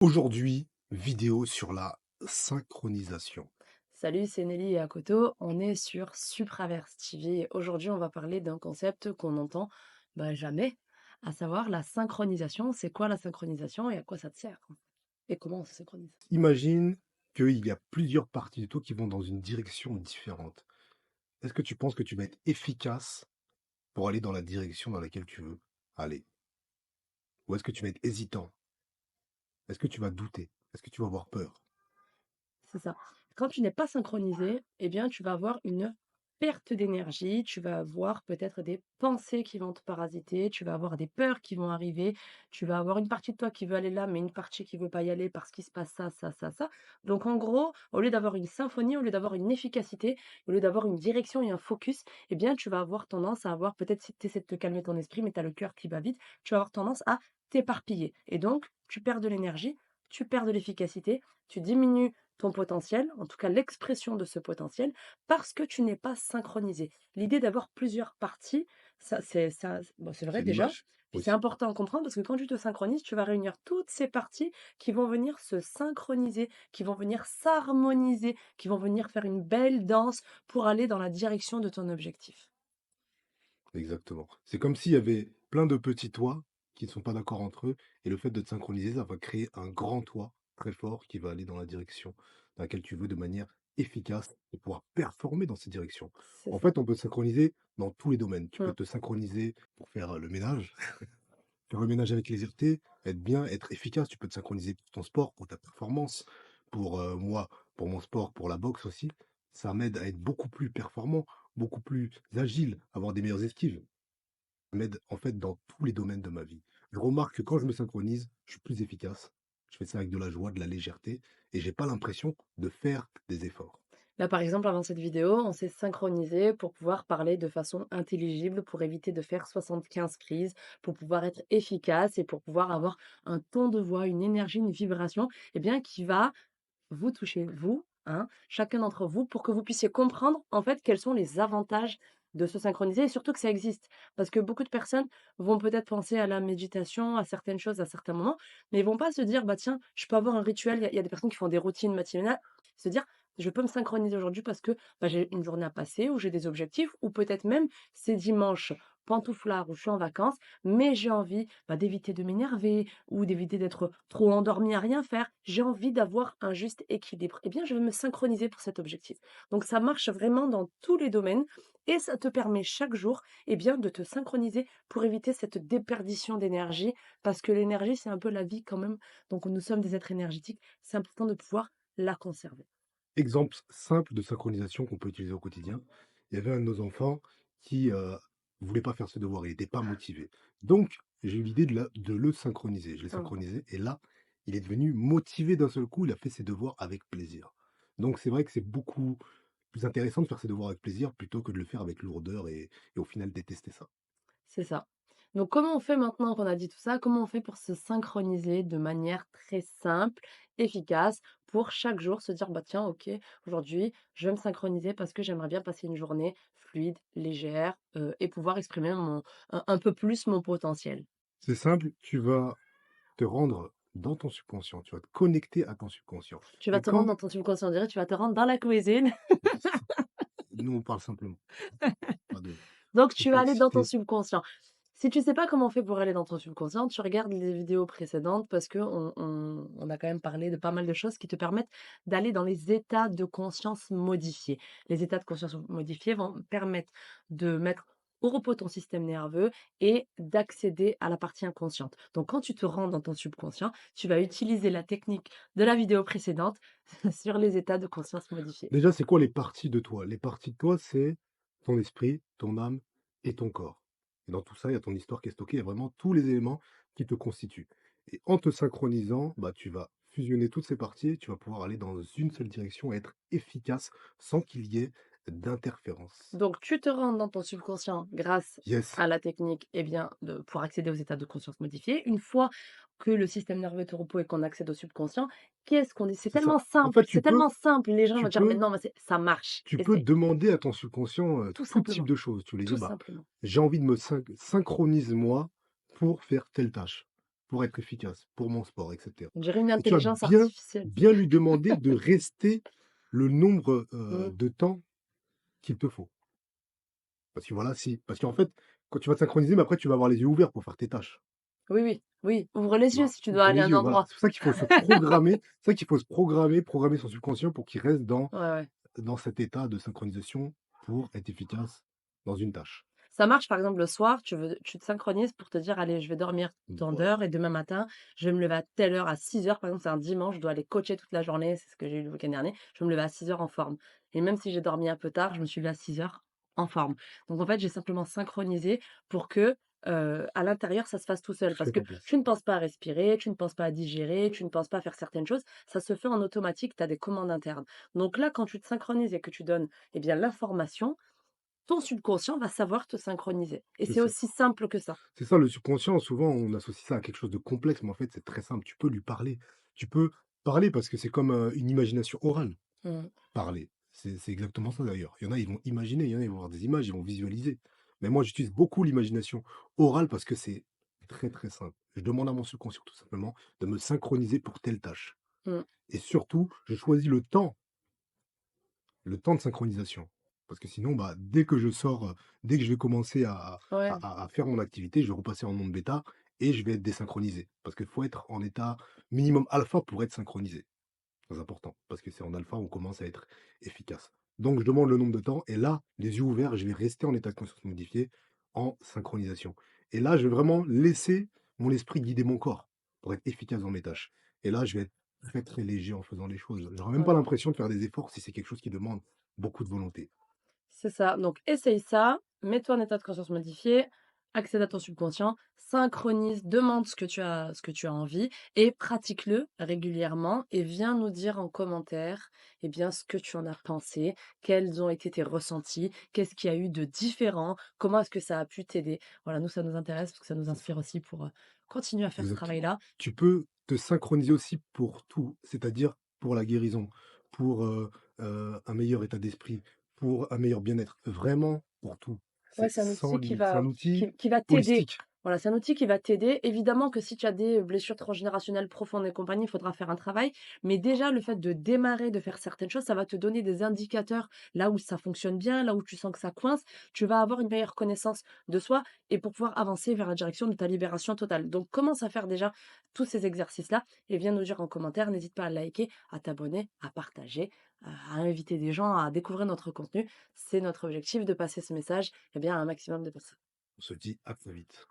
Aujourd'hui, vidéo sur la synchronisation. Salut, c'est Nelly et Akoto. On est sur Supraverse TV. Aujourd'hui, on va parler d'un concept qu'on entend jamais, à savoir la synchronisation. C'est quoi la synchronisation et à quoi ça te sert? Et comment on se synchronise? Imagine qu'il y a plusieurs parties de toi qui vont dans une direction différente. Est-ce que tu penses que tu vas être efficace pour aller dans la direction dans laquelle tu veux aller? Ou est-ce que tu vas être hésitant? Est-ce que tu vas douter? Est-ce que tu vas avoir peur? C'est ça. Quand tu n'es pas synchronisé, eh bien, tu vas avoir une perte d'énergie, tu vas avoir peut-être des pensées qui vont te parasiter, tu vas avoir des peurs qui vont arriver, tu vas avoir une partie de toi qui veut aller là, mais une partie qui veut pas y aller parce qu'il se passe ça, ça, ça, ça. Donc, en gros, au lieu d'avoir une symphonie, au lieu d'avoir une efficacité, au lieu d'avoir une direction et un focus, eh bien, tu vas avoir tendance à avoir, peut-être si tu essaies de te calmer ton esprit, mais tu as le cœur qui bat vite, tu vas avoir tendance à t'éparpiller. Et donc, tu perds de l'énergie, tu perds de l'efficacité, tu diminues ton potentiel, en tout cas l'expression de ce potentiel, parce que tu n'es pas synchronisé. L'idée d'avoir plusieurs parties, ça, bon, c'est vrai C'est déjà, l'image. puis c'est Oui, important à comprendre parce que quand tu te synchronises, tu vas réunir toutes ces parties qui vont venir se synchroniser, qui vont venir s'harmoniser, qui vont venir faire une belle danse pour aller dans la direction de ton objectif. exactement. C'est comme s'il y avait plein de petits toits qui ne sont pas d'accord entre eux, et le fait de te synchroniser, ça va créer un grand toit très fort qui va aller dans la direction dans laquelle tu veux de manière efficace et pouvoir performer dans cette direction. C'est En ça. fait, on peut se synchroniser dans tous les domaines. Tu peux Mm. te synchroniser pour faire le ménage, faire le ménage avec légèreté, être bien, être efficace. Tu peux te synchroniser pour ton sport, pour ta performance, pour moi, pour mon sport, pour la boxe aussi. Ça m'aide à être beaucoup plus performant, beaucoup plus agile, avoir des meilleures esquives m'aide en fait dans tous les domaines de ma vie. Je remarque que quand je me synchronise, je suis plus efficace. Je fais ça avec de la joie, de la légèreté et j'ai pas l'impression de faire des efforts. Là, par exemple, avant cette vidéo, on s'est synchronisé pour pouvoir parler de façon intelligible, pour éviter de faire 75 prises, pour pouvoir être efficace et pour pouvoir avoir un ton de voix, une énergie, une vibration, eh bien, qui va vous toucher, vous, hein, chacun d'entre vous, pour que vous puissiez comprendre, en fait, quels sont les avantages de se synchroniser et surtout que ça existe. Parce que beaucoup de personnes vont peut-être penser à la méditation, à certaines choses à certains moments, mais ils vont pas se dire, bah tiens, je peux avoir un rituel. Il y a des personnes qui font des routines matinales, se dire, je peux me synchroniser aujourd'hui parce que j'ai une journée à passer, ou j'ai des objectifs, ou peut-être même c'est dimanche pantouflard où je suis en vacances, mais j'ai envie d'éviter de m'énerver, ou d'éviter d'être trop endormi à rien faire. J'ai envie d'avoir un juste équilibre. Eh bien, je vais me synchroniser pour cet objectif. Donc, ça marche vraiment dans tous les domaines et ça te permet chaque jour, bien, de te synchroniser pour éviter cette déperdition d'énergie parce que l'énergie, c'est un peu la vie quand même. Donc, nous sommes des êtres énergétiques. C'est important de pouvoir la conserver. Exemple simple de synchronisation qu'on peut utiliser au quotidien. Il y avait un de nos enfants qui voulait pas faire ses devoirs, il n'était pas motivé. Donc, j'ai eu l'idée de le synchroniser. Je l'ai Mmh. synchronisé et là, il est devenu motivé d'un seul coup, il a fait ses devoirs avec plaisir. Donc, c'est vrai que c'est beaucoup plus intéressant de faire ses devoirs avec plaisir plutôt que de le faire avec lourdeur et au final détester ça. C'est ça. Donc comment on fait maintenant qu'on a dit tout ça? Comment on fait pour se synchroniser de manière très simple, efficace, pour chaque jour se dire: «Bah tiens, OK, aujourd'hui, je vais me synchroniser parce que j'aimerais bien passer une journée fluide, légère, et pouvoir exprimer un peu plus mon potentiel». C'est simple, tu vas te rendre dans ton subconscient, tu vas te connecter à ton subconscient. Tu vas Et te rendre quand dans ton subconscient, on dirait, tu vas te rendre dans la cuisine. nous on parle simplement, pas de Donc tu vas aller dans ton complexité. subconscient. Si tu sais pas comment on fait pour aller dans ton subconscient, tu regardes les vidéos précédentes parce que on a quand même parlé de pas mal de choses qui te permettent d'aller dans les états de conscience modifiés. Les états de conscience modifiés vont permettre de mettre au repos ton système nerveux et d'accéder à la partie inconsciente. Donc quand tu te rends dans ton subconscient, tu vas utiliser la technique de la vidéo précédente sur les états de conscience modifiés. Déjà, c'est quoi les parties de toi? Les parties de toi, c'est ton esprit, ton âme et ton corps. Et dans tout ça, il y a ton histoire qui est stockée, il y a vraiment tous les éléments qui te constituent. Et en te synchronisant, bah, tu vas fusionner toutes ces parties, tu vas pouvoir aller dans une seule direction et être efficace sans qu'il y ait d'interférence. Donc tu te rends dans ton subconscient grâce Yes. à la technique, de pour accéder aux états de conscience modifiés. Une fois que le système nerveux est au repos et qu'on accède au subconscient, qu'est-ce qu'on dit? C'est ça. En fait, C'est tellement simple, les gens tu vont dire: «Mais peux non, mais ça marche, Tu peux essaye». demander à ton subconscient, Tout tout type simplement, de choses. Tu lui dis: tout «Bah, simplement. j'ai envie de me synchronise-moi pour faire telle tâche». pour être efficace, pour mon sport, et cetera. On dirait une Et tu vas intelligence artificielle. bien lui demander de rester le nombre, Mmh. de temps qu'il te faut. Parce que voilà, si parce qu'en fait, quand tu vas te synchroniser, mais après tu vas avoir les yeux ouverts pour faire tes tâches. Oui, oui, oui. Ouvre les Tu yeux vois? si tu dois Ouvre aller à les un yeux, voilà. endroit. C'est pour ça qu'il faut se programmer, c'est ça qu'il faut se programmer son subconscient pour qu'il reste Ouais, ouais. dans cet état de synchronisation pour être efficace dans une tâche. Ça marche, par exemple, le soir, tu te synchronises pour te dire: «Allez, je vais dormir tant Voilà, d'heures et demain matin, je vais me lever à telle heure, à 6 heures». Par exemple, c'est un dimanche, je dois aller coacher toute la journée, c'est ce que j'ai eu le week-end dernier. Je vais me lever à 6 heures en forme et même si j'ai dormi un peu tard, je me suis levée à 6 heures en forme. Donc en fait, j'ai simplement synchronisé pour que, à l'intérieur, ça se fasse tout seul tout parce est que en place. tu ne penses pas à respirer, tu ne penses pas à digérer, tu ne penses pas à faire certaines choses. Ça se fait en automatique, tu as des commandes internes. Donc là, quand tu te synchronises et que tu donnes, eh bien, l'information, ton subconscient va savoir te synchroniser et C'est c'est ça. aussi simple que ça. C'est ça le subconscient, souvent on associe ça à quelque chose de complexe, mais en fait c'est très simple. Tu peux lui parler. Tu peux parler parce que c'est comme, une imagination orale, Mmh. parler. C'est exactement ça d'ailleurs. Il y en a, ils vont imaginer, il y en a, ils vont avoir des images, ils vont visualiser. Mais moi j'utilise beaucoup l'imagination orale parce que c'est très, très simple. Je demande à mon subconscient tout simplement de me synchroniser pour telle tâche Mmh. et surtout, je choisis le temps de synchronisation. Parce que sinon, bah, dès que je sors, dès que je vais commencer Ouais, à faire mon activité, je vais repasser en mode bêta et je vais être désynchronisé. Parce qu'il faut être en état minimum alpha pour être synchronisé. Très important, parce que c'est en alpha où on commence à être efficace. Donc je demande le nombre de temps et là, les yeux ouverts, je vais rester en état de conscience modifié en synchronisation. Et là, je vais vraiment laisser mon esprit guider mon corps pour être efficace dans mes tâches. Et là, je vais être très très léger en faisant les choses. J'aurai même pas ouais. l'impression de faire des efforts si c'est quelque chose qui demande beaucoup de volonté. C'est ça. Donc essaye ça, mets-toi en état de conscience modifié, accède à ton subconscient, synchronise, demande ce que tu as envie et pratique-le régulièrement et viens nous dire en commentaire, eh bien, ce que tu en as pensé, quels ont été tes ressentis, qu'est-ce qu'il y a eu de différent, comment est-ce que ça a pu t'aider. Voilà, nous, ça nous intéresse parce que ça nous C'est ça, inspire aussi pour, continuer à faire ce exactement. travail-là. Tu peux te synchroniser aussi pour tout, c'est-à-dire pour la guérison, pour un meilleur état d'esprit, pour un meilleur bien-être, vraiment pour tout. Ouais, C'est c'est un sans outil qui limite. C'est un va outil qui va t'aider. holistique. Voilà, c'est un outil qui va t'aider. Évidemment que si tu as des blessures transgénérationnelles profondes et compagnie, il faudra faire un travail. Mais déjà, le fait de démarrer, de faire certaines choses, ça va te donner des indicateurs là où ça fonctionne bien, là où tu sens que ça coince. Tu vas avoir une meilleure connaissance de soi et pour pouvoir avancer vers la direction de ta libération totale. Donc, commence à faire déjà tous ces exercices-là et viens nous dire en commentaire. N'hésite pas à liker, à t'abonner, à partager, à inviter des gens à découvrir notre contenu. C'est notre objectif de passer ce message, eh bien, à un maximum de personnes. On se dit à très vite.